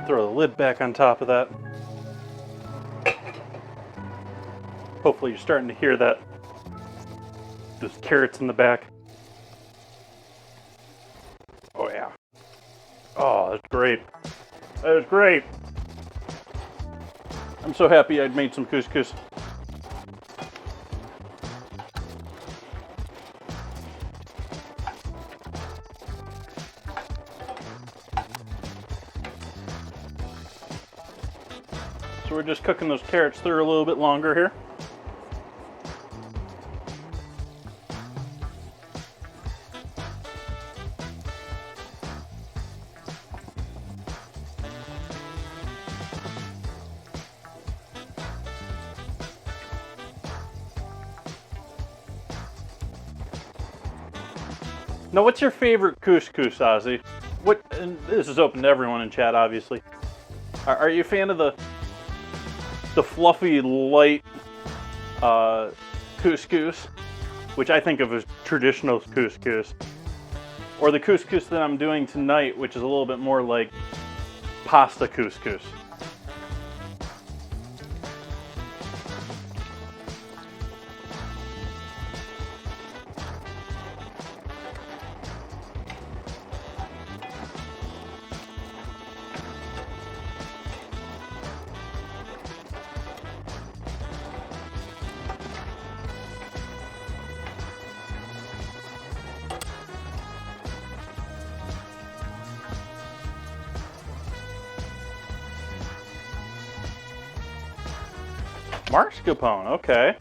Throw the lid back on top of that. Hopefully you're starting to hear that. Those carrots in the back. Oh yeah. Oh, that's great. That is great. I'm so happy I'd made some couscous. So we're just cooking those carrots through a little bit longer here. Now, what's your favorite couscous, Ozzy? What? And this is open to everyone in chat, obviously. Are you a fan of the fluffy, light couscous, which I think of as traditional couscous, or the couscous that I'm doing tonight, which is a little bit more like pasta couscous? Mascarpone, okay.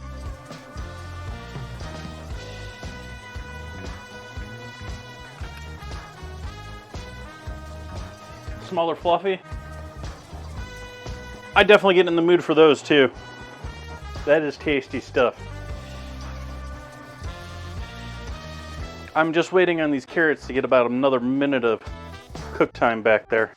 Smaller, fluffy. I definitely get in the mood for those too. That is tasty stuff. I'm just waiting on these carrots to get about another minute of cook time back there.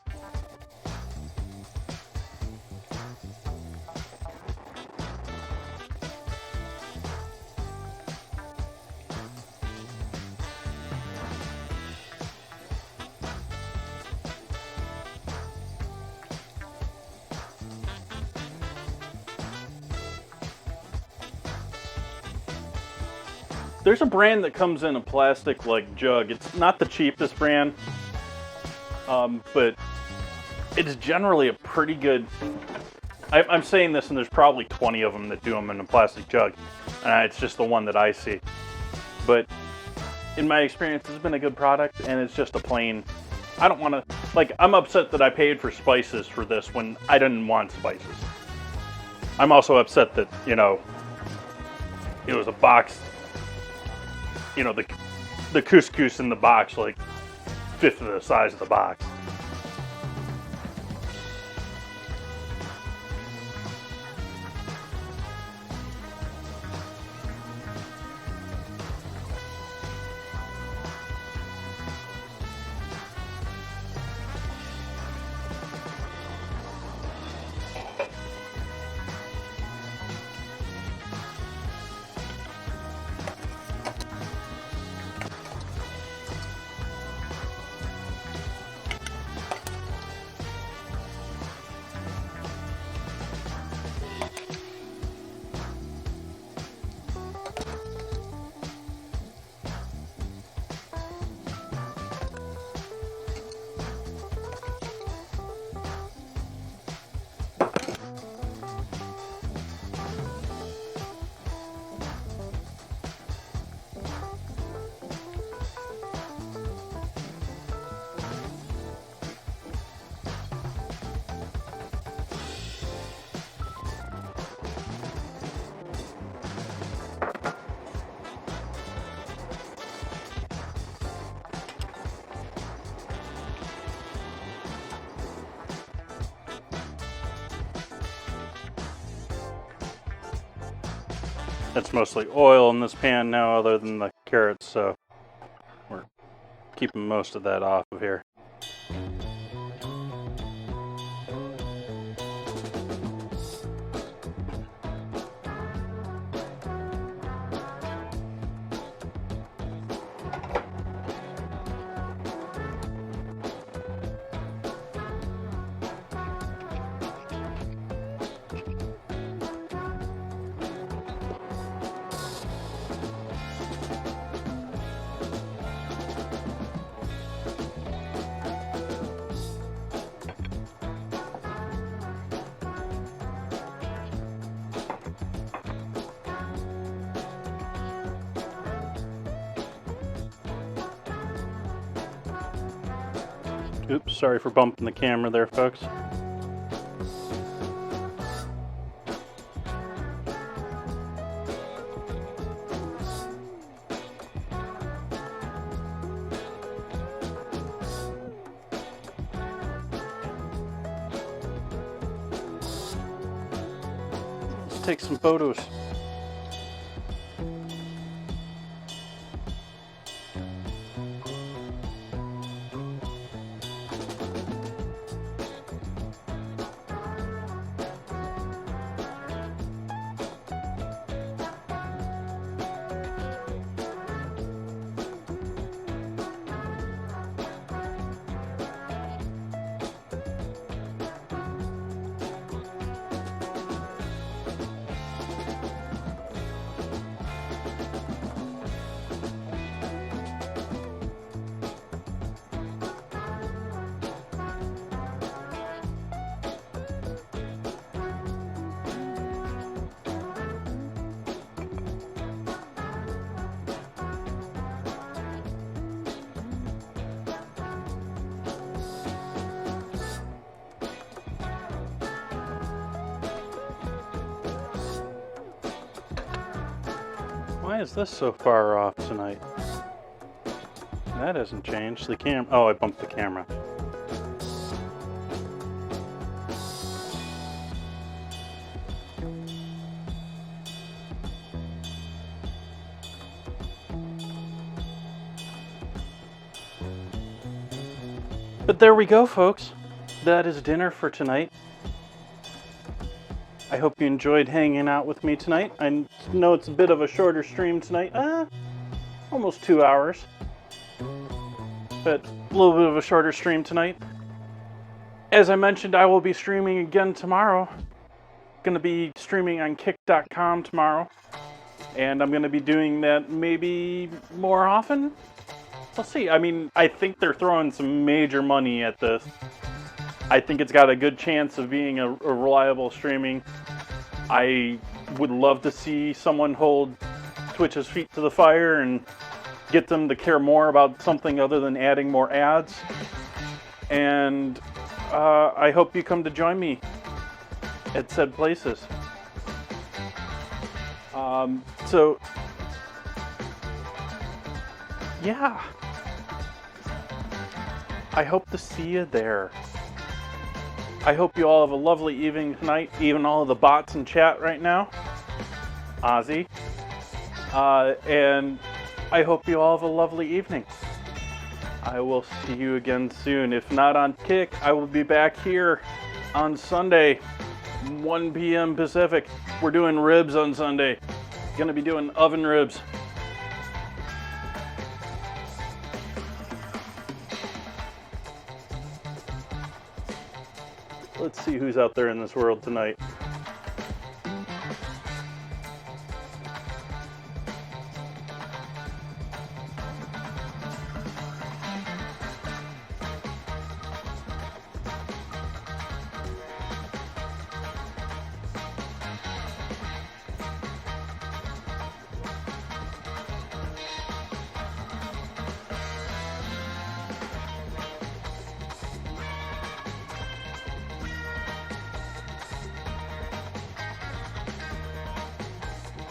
There's a brand that comes in a plastic like jug. It's not the cheapest brand, but it's generally a pretty good. I'm saying this, and there's probably 20 of them that do them in a plastic jug, and it's just the one that I see. But in my experience, it's been a good product, and it's just a plain. I don't want to like. I'm upset that I paid for spices for this when I didn't want spices. I'm also upset that it was a box. The couscous in the box, like fifth of the size of the box. It's mostly oil in this pan now, other than the carrots, so we're keeping most of that off of here. Oops, sorry for bumping the camera there, folks. Let's take some photos. Why is this so far off tonight? That hasn't changed. The oh, I bumped the camera. But there we go, folks. That is dinner for tonight. I hope you enjoyed hanging out with me tonight. I know it's a bit of a shorter stream tonight. Almost 2 hours. But a little bit of a shorter stream tonight. As I mentioned, I will be streaming again tomorrow. Going to be streaming on kick.com tomorrow. And I'm going to be doing that maybe more often. We'll see. I mean, I think they're throwing some major money at this. I think it's got a good chance of being a reliable streaming. I would love to see someone hold Twitch's feet to the fire and get them to care more about something other than adding more ads. And I hope you come to join me at said places. So, yeah. I hope to see you there. I hope you all have a lovely evening tonight, even all of the bots in chat right now. Ozzy. And I hope you all have a lovely evening. I will see you again soon. If not on Kick, I will be back here on Sunday, 1 p.m. Pacific. We're doing ribs on Sunday. Gonna be doing oven ribs. Let's see who's out there in this world tonight.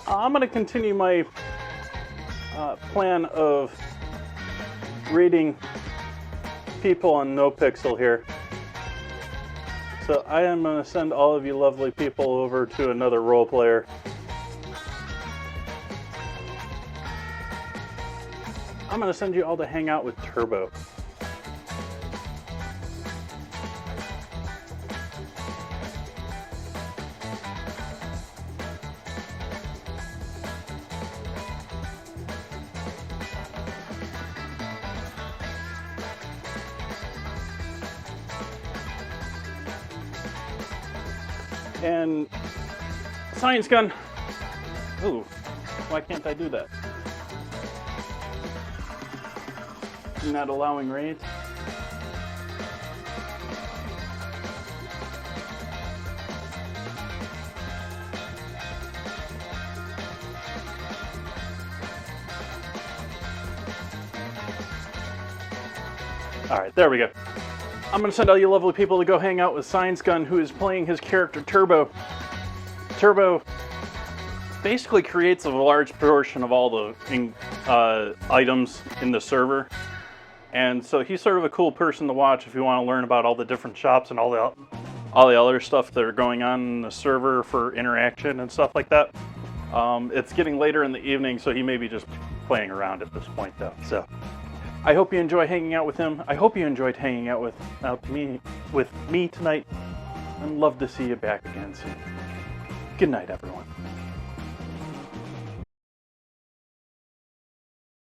I'm going to continue my plan of reading people on NoPixel here. So I am going to send all of you lovely people over to another role player. I'm going to send you all to hang out with Turbo. And science gun. Ooh, why can't I do that? Not allowing raids. All right, there we go. I'm going to send all you lovely people to go hang out with Science Gun, who is playing his character Turbo. Turbo basically creates a large portion of all the items in the server. And so he's sort of a cool person to watch if you want to learn about all the different shops and all the other stuff that are going on in the server for interaction and stuff like that. It's getting later in the evening, so he may be just playing around at this point, though. So I hope you enjoy hanging out with him. I hope you enjoyed hanging out with me tonight. I'd love to see you back again soon. Good night, everyone.